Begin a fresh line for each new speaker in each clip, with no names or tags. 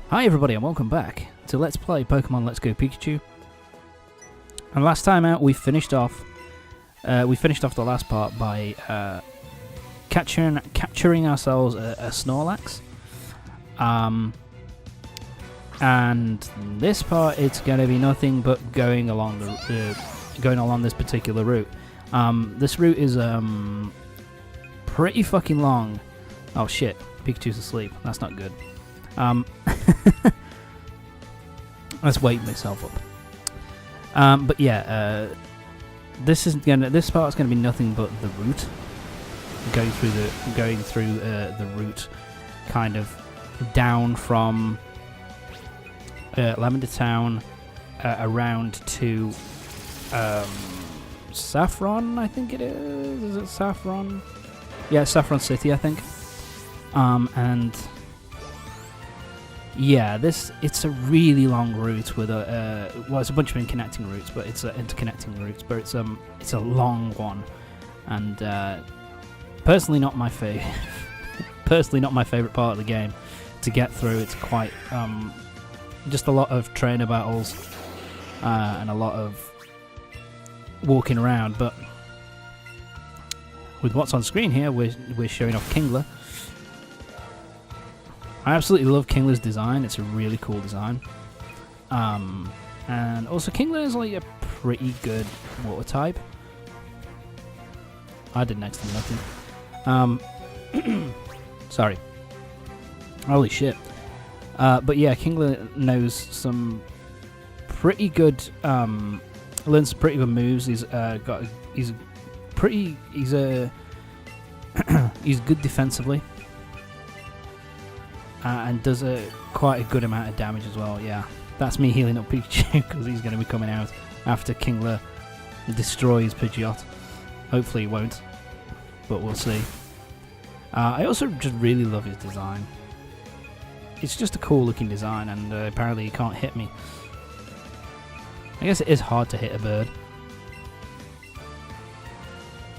Hi everybody and welcome back to Let's Play Pokemon Let's Go Pikachu. And last time out we finished off the last part by capturing ourselves a Snorlax. And this part it's going to be nothing but going along this particular route. This route is pretty fucking long. Oh shit, Pikachu's asleep. That's not good. Let's wake myself up. But yeah, this part's gonna be nothing but the route. Going through the route, kind of down from Lavender Town around to Saffron, I think it is. Is it Saffron? Yeah, Saffron City, I think. And yeah, it's a really long route with it's a bunch of interconnecting routes, but it's a long one, and personally not my favorite part of the game to get through. It's quite just a lot of trainer battles and a lot of walking around. But with what's on screen here, we're showing off Kingler. I absolutely love Kingler's design. It's a really cool design. And also Kingler is like a pretty good water type. I did next to nothing. Sorry. Holy shit. But yeah, Kingler knows some pretty good, learns some pretty good moves. He's good defensively. And does quite a good amount of damage as well. Yeah, that's me healing up Pikachu because he's going to be coming out after Kingler destroys Pidgeot. Hopefully he won't, but we'll see. I also just really love his design. It's just a cool looking design, and apparently he can't hit me. I guess it is hard to hit a bird.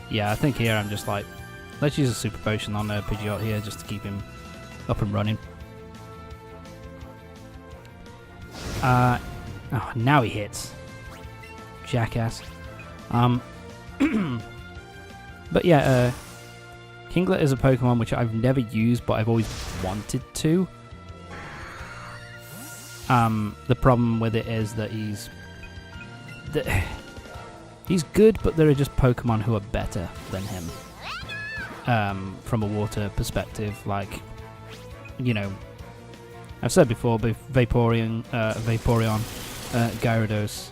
Yeah, I think here I'm just like, let's use a Super Potion on Pidgeot here just to keep him up and running. Oh, now he hits. Jackass. But yeah, Kingler is a Pokemon which I've never used, but I've always wanted to. The problem with it is that he's good, but there are just Pokemon who are better than him. From a water perspective, like, you know, I've said before, Vaporeon, Gyarados,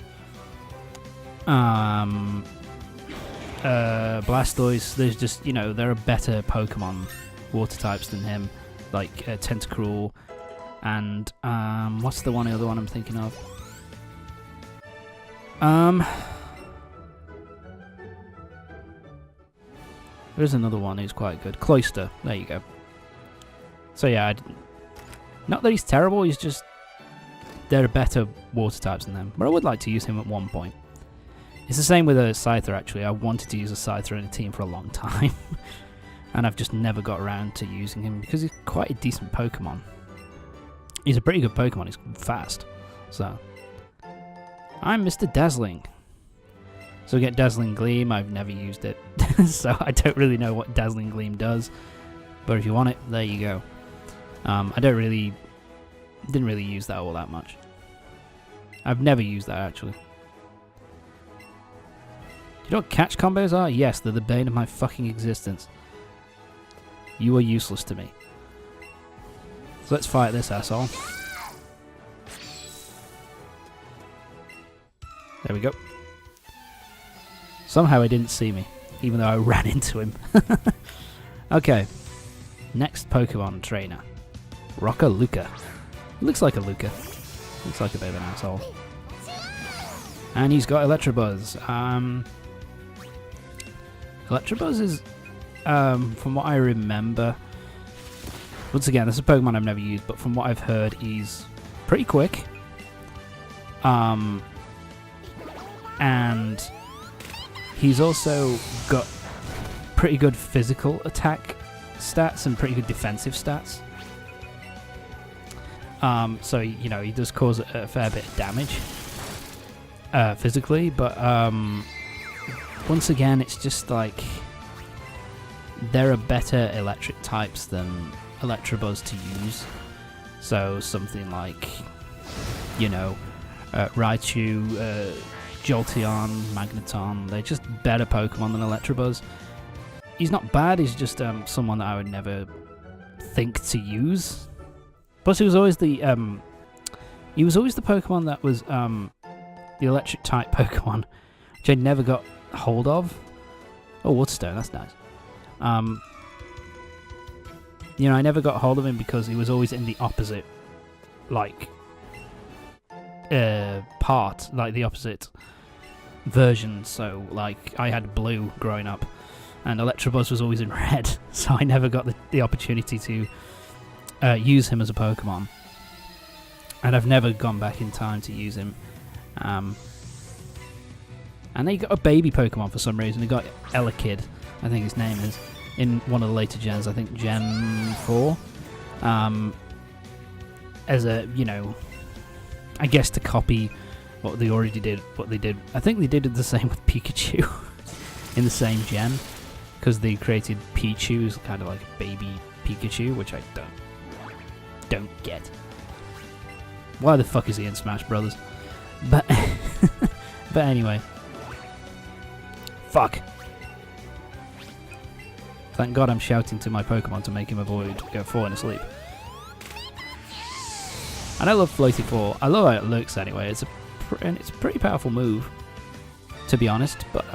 Blastoise, there's just, you know, there are better Pokemon water types than him, like Tentacruel, and what's the other one I'm thinking of? There's another one who's quite good. Cloyster, there you go. So yeah, not that he's terrible, he's just, there are better water types than them. But I would like to use him at one point. It's the same with a Scyther, actually. I wanted to use a Scyther in a team for a long time. And I've just never got around to using him because he's quite a decent Pokemon. He's a pretty good Pokemon, he's fast. So, I'm Mr. Dazzling. So we get Dazzling Gleam. I've never used it. So I don't really know what Dazzling Gleam does. But if you want it, there you go. I didn't really use that all that much. I've never used that, actually. Do you know what catch combos are? Yes, they're the bane of my fucking existence. You are useless to me. So let's fight this asshole. There we go. Somehow he didn't see me, even though I ran into him. Okay. Next Pokemon trainer. Luca. Looks like a Luca. Looks like a bit of an asshole. And he's got Electabuzz. Electabuzz is, from what I remember, once again, this is a Pokemon I've never used, but from what I've heard, he's pretty quick. And he's also got pretty good physical attack stats and pretty good defensive stats. So, you know, he does cause a fair bit of damage physically, but once again, it's just like there are better electric types than Electabuzz to use. So something like, you know, Raichu, Jolteon, Magneton, they're just better Pokemon than Electabuzz. He's not bad, he's just someone that I would never think to use. Plus, he was always the Pokemon that was the electric type Pokemon, which I never got hold of. Oh, Waterstone, that's nice. You know, I never got hold of him because he was always in the opposite, like, part, like the opposite version. So, like, I had blue growing up, and Electabuzz was always in red, so I never got the opportunity to use him as a Pokemon. And I've never gone back in time to use him. And they got a baby Pokemon for some reason. They got Elekid, I think his name is, in one of the later gens, I think Gen 4. As a, you know, I guess to copy what they already did, what they did. I think they did the same with Pikachu in the same gen, because they created Pichu as kind of like a baby Pikachu, which I don't get. Why the fuck is he in Smash Brothers? But but anyway, fuck. Thank God I'm shouting to my Pokemon to make him avoid falling asleep. And I love Floaty 4. I love how it looks anyway. It's a pretty powerful move, to be honest. But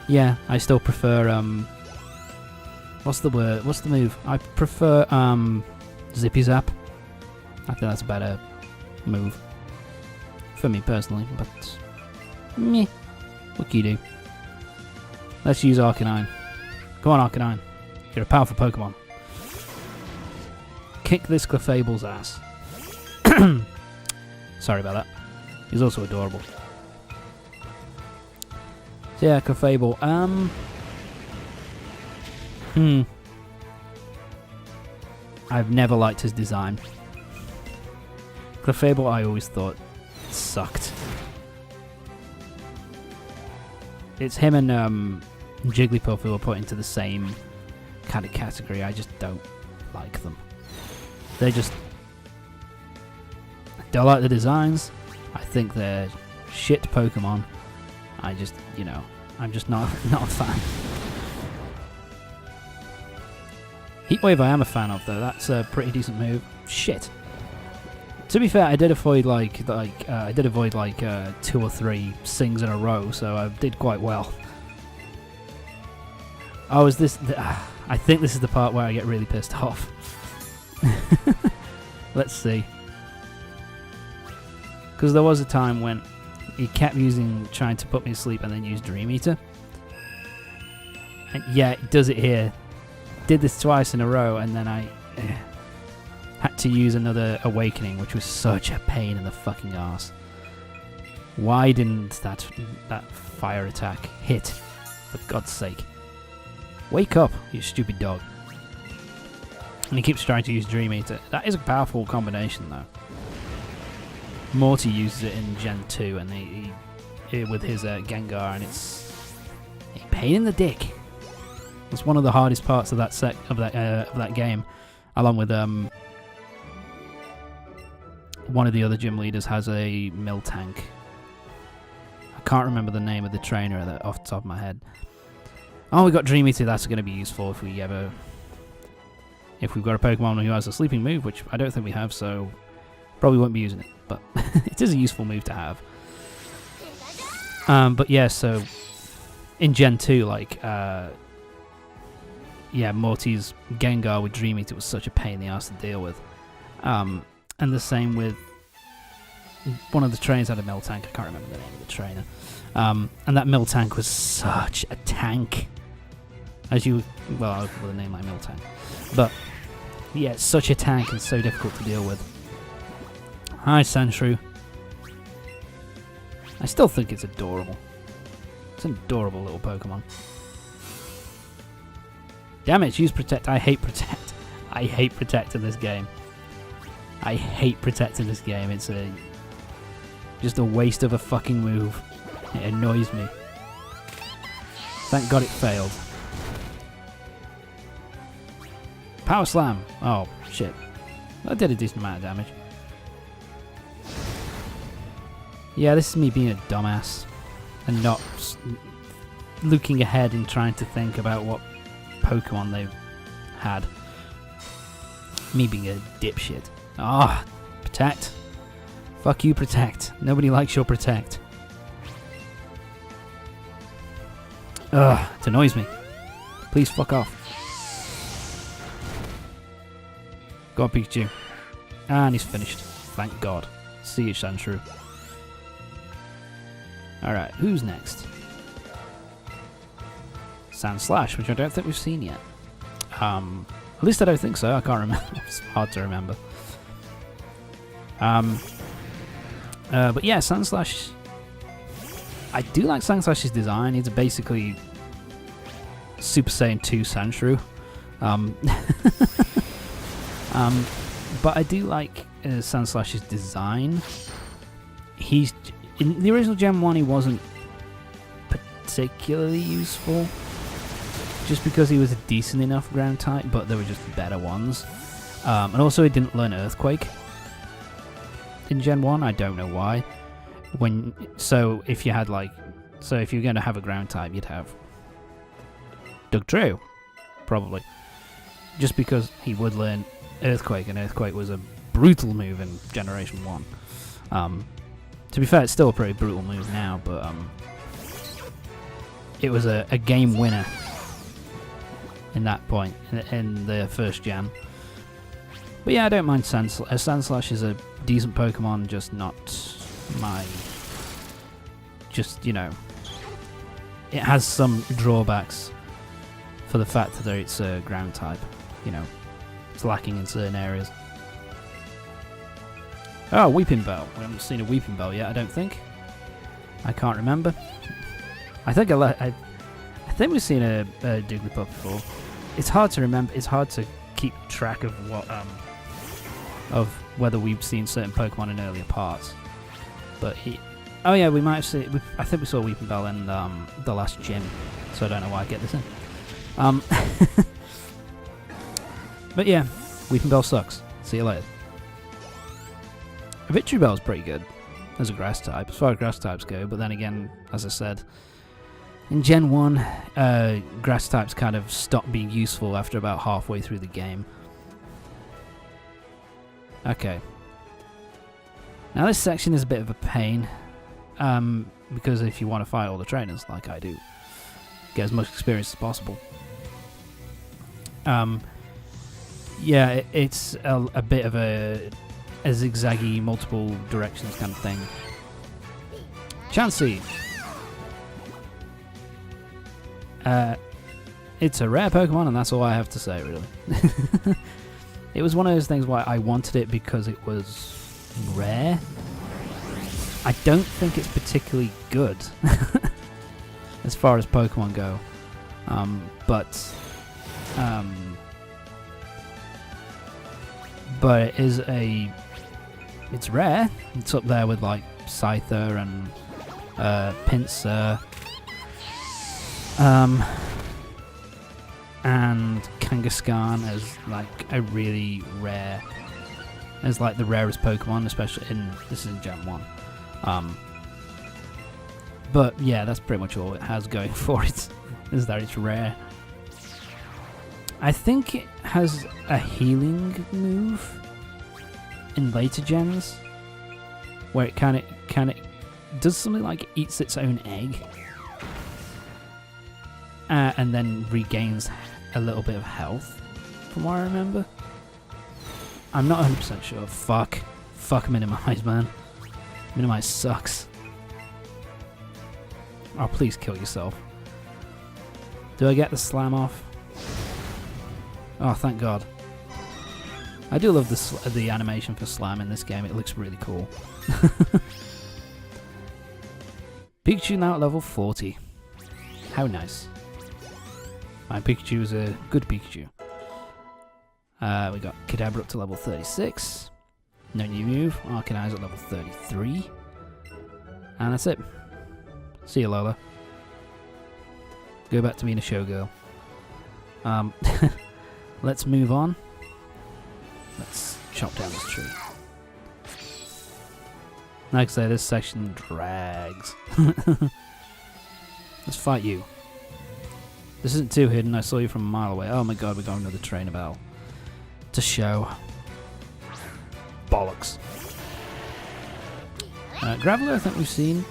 yeah, I still prefer what's the word? What's the move? I prefer Zippy Zap. I think that's a better move for me personally. But meh, what can you do? Let's use Arcanine. Come on, Arcanine. You're a powerful Pokemon. Kick this Clefable's ass. Sorry about that. He's also adorable. So yeah, Clefable. I've never liked his design. Clefable, I always thought sucked. It's him and Jigglypuff who are put into the same kind of category. I just don't like them. They just... I don't like the designs. I think they're shit Pokemon. I just, you know, I'm just not a fan. Heatwave I am a fan of though. That's a pretty decent move. Shit. To be fair, I did avoid like 2 or 3 sings in a row, so I did quite well. Oh, is this... I think this is the part where I get really pissed off. Let's see. Because there was a time when he kept trying to put me to sleep and then use Dream Eater. And yeah, it does it here. Did this twice in a row, and then I had to use another Awakening, which was such a pain in the fucking arse. Why didn't that fire attack hit? For God's sake. Wake up, you stupid dog. And he keeps trying to use Dream Eater. That is a powerful combination, though. Morty uses it in Gen 2, and he with his Gengar, and it's a pain in the dick. It's one of the hardest parts of that game, along with one of the other gym leaders has a Miltank. I can't remember the name of the trainer off the top of my head. Oh, we got Dream Eater. That's going to be useful if we've got a Pokemon who has a sleeping move, which I don't think we have, so probably won't be using it. But it is a useful move to have. But yeah, so in Gen 2, like, yeah, Morty's Gengar with Dream Eater was such a pain in the ass to deal with. And the same with one of the trainers had a Miltank. I can't remember the name of the trainer. And that Miltank was such a tank. I'll call the name like Miltank. But yeah, it's such a tank and so difficult to deal with. Hi, Sandshrew. I still think it's adorable. It's an adorable little Pokemon. Damn it, use Protect. I hate Protect. I hate Protect in this game. I hate protecting this game. It's just a waste of a fucking move. It annoys me. Thank God it failed. Power Slam! Oh, shit. That did a decent amount of damage. Yeah, this is me being a dumbass. And not looking ahead and trying to think about what Pokemon they've had. Me being a dipshit. Ah, Protect. Fuck you, Protect. Nobody likes your Protect. Ugh, it annoys me. Please fuck off. Go on, Pikachu. And he's finished. Thank God. See you, Sandshrew. Alright, who's next? Sandslash, which I don't think we've seen yet. At least I don't think so. I can't remember. It's hard to remember. But yeah, Sandslash. I do like Sandslash's design. It's basically Super Saiyan 2 Sandshrew. But I do like Sandslash's design. He's in the original Gen 1. He wasn't particularly useful, just because he was a decent enough ground type, but there were just better ones. And also, he didn't learn Earthquake in Gen 1. I don't know why. So if you had if you're going to have a ground type, you'd have Dugtrio, probably, just because he would learn Earthquake, and Earthquake was a brutal move in Generation 1. To be fair, it's still a pretty brutal move now, but it was a game winner in that point, in the first gen. But yeah, I don't mind Sandslash. Sandslash is a decent Pokemon, just not my... Just, you know... It has some drawbacks for the fact that it's a ground type. You know, it's lacking in certain areas. Oh, Weeping Bell. We haven't seen a Weeping Bell yet, I don't think. I can't remember. I think I think we've seen a Jigglypuff before. It's hard to remember. It's hard to keep track of what of whether we've seen certain Pokemon in earlier parts. But oh yeah, we might have seen. I think we saw Weeping Bell in the last gym, so I don't know why I get this in. But yeah, Weeping Bell sucks. See you later. Victory Bell's pretty good as a grass type, as far as grass types go, but then again, as I said, in Gen 1, grass types kind of stopped being useful after about halfway through the game. Okay. Now this section is a bit of a pain, because if you want to fight all the trainers, like I do, get as much experience as possible. Yeah, it's a bit of a zigzaggy, multiple directions kind of thing. Chansey. It's a rare Pokemon, and that's all I have to say, really. It was one of those things where I wanted it because it was rare. I don't think it's particularly good as far as Pokemon go, but it is it's rare. It's up there with like Scyther and Pinsir, and Kangaskhan as like a really rare, as like the rarest Pokemon, especially this is in Gen 1. But yeah, that's pretty much all it has going for it, is that it's rare. I think it has a healing move in later gens, where it kind of does something like it eats its own egg, and then regains a little bit of health, from what I remember. I'm not 100% sure. Fuck Minimize, man. Minimize sucks. Oh, please kill yourself. Do I get the slam off? Oh, thank God. I do love the animation for Slam in this game. It looks really cool. Pikachu now at level 40. How nice. My Pikachu is a good Pikachu. We got Kadabra up to level 36. No new move. Arcanines at level 33. And that's it. See you, Lola. Go back to being a showgirl. Let's move on. Let's chop down this tree. Like I say, this section drags. Let's fight you. This isn't too hidden. I saw you from a mile away. Oh my god, we got another trainer bell to show. Bollocks. Graveler, I think we've seen.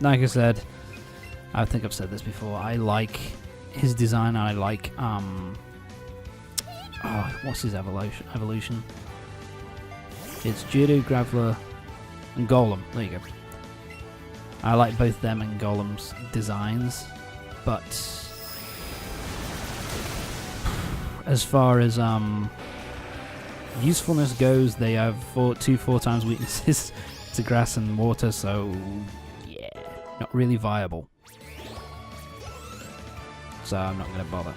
Like I said, I think I've said this before. I like his design. I like what's his evolution? It's Geodude, Graveler, and Golem. There you go. I like both them and Golem's designs, but as far as usefulness goes, they have 4 times weaknesses to grass and water, so yeah, not really viable. So I'm not going to bother.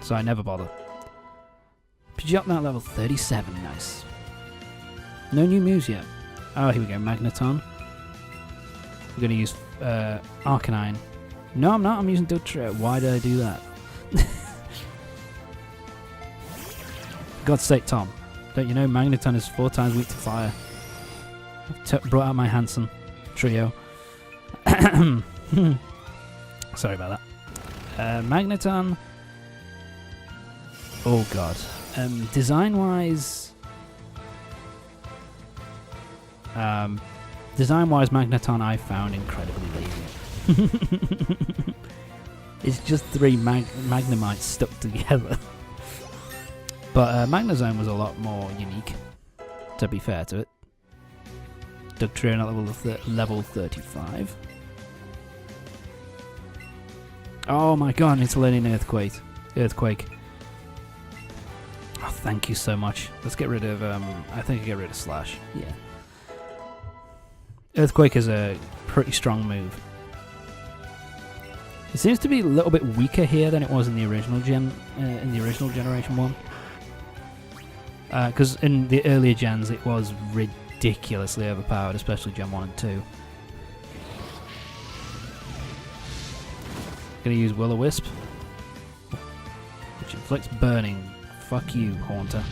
So I never bother. Pidgeot now level 37, nice. No new moves yet. Oh, here we go, Magneton. I'm going to use Arcanine. No, I'm not. I'm using Dugtrio. Why did I do that? God's sake, Tom. Don't you know Magneton is 4 times weak to fire? I've brought out my Hanson trio. Sorry about that. Magneton. Oh, God. Design-wise... Design-wise, Magneton I found incredibly lazy. It's just 3 Magnemites stuck together. But Magnezone was a lot more unique, to be fair to it. Dugtrio at level 35. Oh my god, I need to learn an Earthquake. Oh, thank you so much. Let's get rid of, I think I get rid of Slash. Yeah. Earthquake is a pretty strong move. It seems to be a little bit weaker here than it was in the original Generation 1. Because in the earlier gens it was ridiculously overpowered, especially Gen 1 and 2. Gonna use Will-O-Wisp, which inflicts burning. Fuck you, Haunter.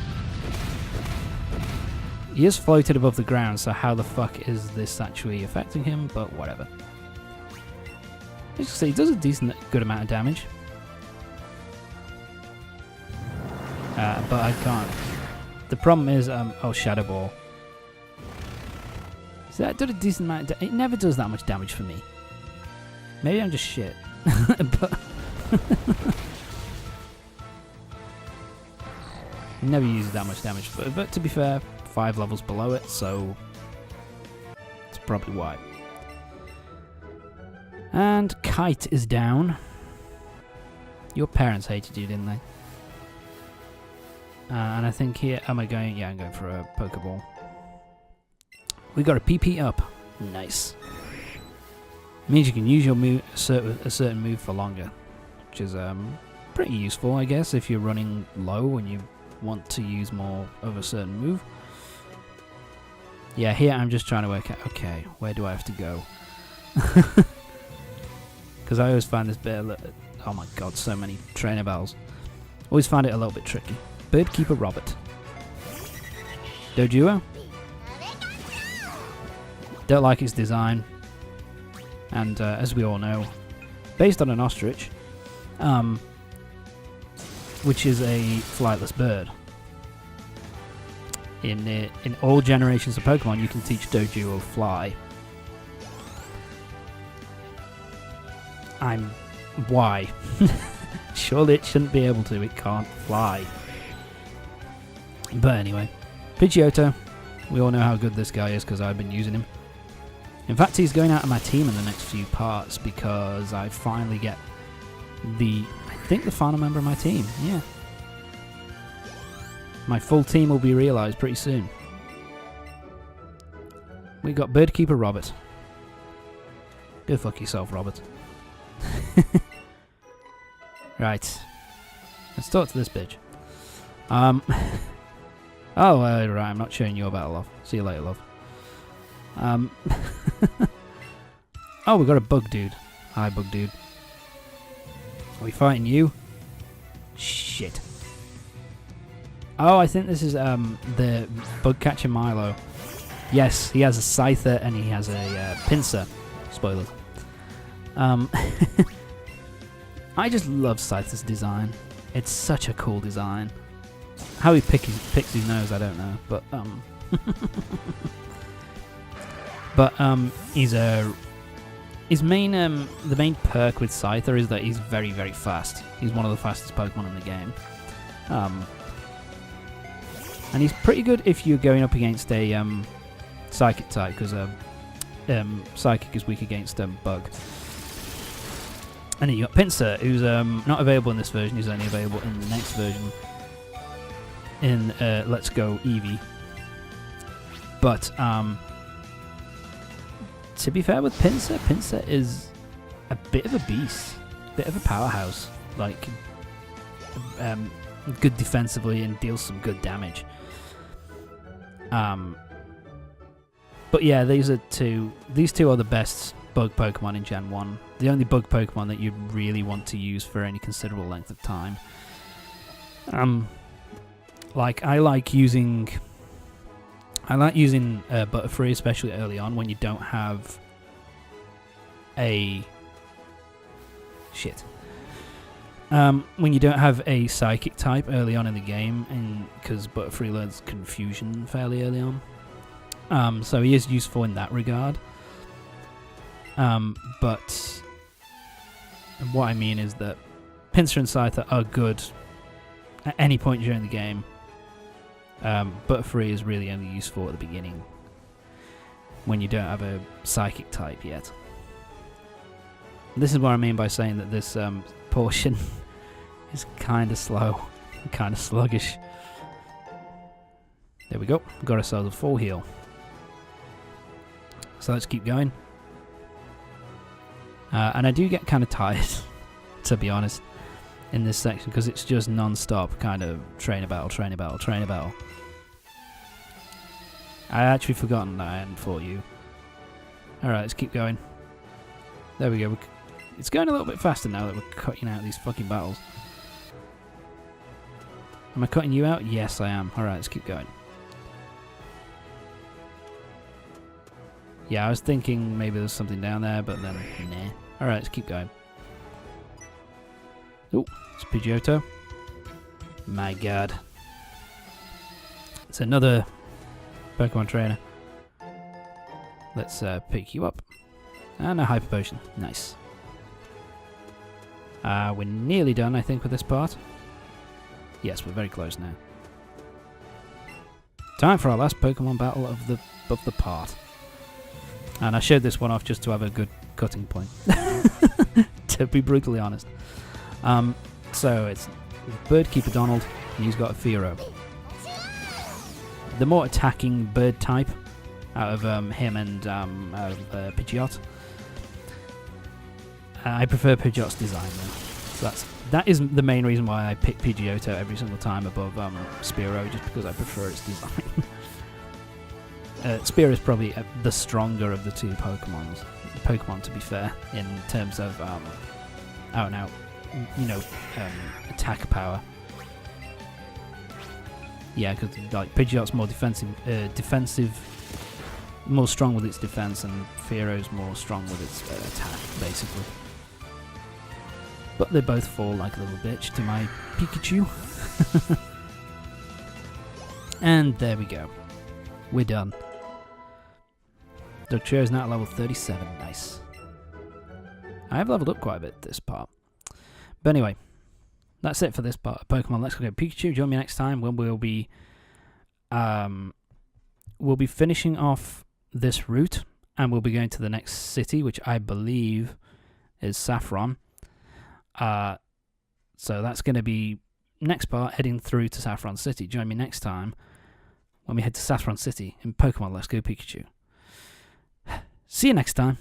He is floated above the ground, so how the fuck is this actually affecting him? But whatever. As you can see, he does a good amount of damage. But I can't. The problem is, oh, Shadow Ball. So that did a decent amount of it never does that much damage for me. Maybe I'm just shit. But never uses that much damage. But to be fair, 5 levels below it, so it's probably why. And Kite is down. Your parents hated you, didn't they? And I think here, am I going? Yeah, I'm going for a Pokeball. We got a PP up. Nice. Means you can use your move, a certain move for longer, which is pretty useful, I guess, if you're running low and you want to use more of a certain move. Yeah, here I'm just trying to work out, okay, where do I have to go? Because I always find this bit, oh my god, so many trainer bells. Always find it a little bit tricky. Birdkeeper Robert. Doduo. Don't like its design. And as we all know, based on an ostrich, which is a flightless bird. In all generations of Pokemon, you can teach Doduo fly. Why? Surely it shouldn't be able to. It can't fly. But anyway, Pidgeotto. We all know how good this guy is because I've been using him. In fact, he's going out of my team in the next few parts because I finally get the final member of my team. Yeah. My full team will be realised pretty soon. We got Birdkeeper Robert. Go fuck yourself, Robert. Right. Let's talk to this bitch. Oh, right, I'm not showing you a battle off. See you later, love. Oh, we got a bug dude. Hi, bug dude. Are we fighting you? Shit. Oh, I think this is the bug catcher Milo. Yes, he has a scyther and he has a pincer. Spoilers. I just love Scyther's design. It's such a cool design. How he picks his nose, I don't know, but his main the main perk with Scyther is that he's very, very fast. He's one of the fastest Pokemon in the game. And he's pretty good if you're going up against a Psychic type, because Psychic is weak against Bug. And then you got Pinsir, who's not available in this version. He's only available in the next version, in Let's Go Eevee. But to be fair with Pinsir, Pinsir is a bit of a beast, a bit of a powerhouse. Like, good defensively and deals some good damage. But yeah, these two are the best bug Pokemon in Gen 1. The only bug Pokemon that you'd really want to use for any considerable length of time. Like, I like using Butterfree, especially early on when you don't have a when you don't have a Psychic type early on in the game, and because Butterfree learns Confusion fairly early on. So he is useful in that regard. But what I mean is that Pinsir and Scyther are good at any point during the game. Butterfree is really only useful at the beginning, when you don't have a Psychic type yet. This is what I mean by saying that this portion is kind of slow, kind of sluggish. There we go, got ourselves a full heal. So let's keep going. And I do get kind of tired, to be honest, in this section, because it's just non-stop kind of trainer battle, trainer battle, trainer battle. I actually forgotten that I hadn't fought you. Alright, let's keep going. There we go. It's going a little bit faster now that we're cutting out these fucking battles. Am I cutting you out? Yes, I am. Alright, let's keep going. Yeah, I was thinking maybe there's something down there, but then, nah. Alright, let's keep going. Oh, it's Pidgeotto. My god. It's another Pokemon trainer. Let's pick you up. And a Hyper Potion. Nice. We're nearly done, I think, with this part. Yes, we're very close now. Time for our last Pokemon battle of the part. And I showed this one off just to have a good cutting point. To be brutally honest. So it's Birdkeeper Donald, and he's got a Fearow. The more attacking bird type out of him and out of Pidgeot. I prefer Pidgeot's design though. So that is the main reason why I pick Pidgeotto every single time above Spearow, just because I prefer its design. Spear is probably the stronger of the two Pokemon, to be fair, in terms of out and out, attack power. Yeah, because like Pidgeot's more defensive, more strong with its defense, and Fearow's more strong with its attack, basically. But they both fall like a little bitch to my Pikachu. And there we go. We're done. Dugtrio is now at level 37. Nice. I have leveled up quite a bit this part. But anyway, that's it for this part of Pokemon Let's Go Pikachu. Join me next time when we'll be finishing off this route, and we'll be going to the next city, which I believe is Saffron. So that's going to be next part, heading through to Saffron City. Join me next time when we head to Saffron City in Pokemon Let's Go Pikachu. See you next time.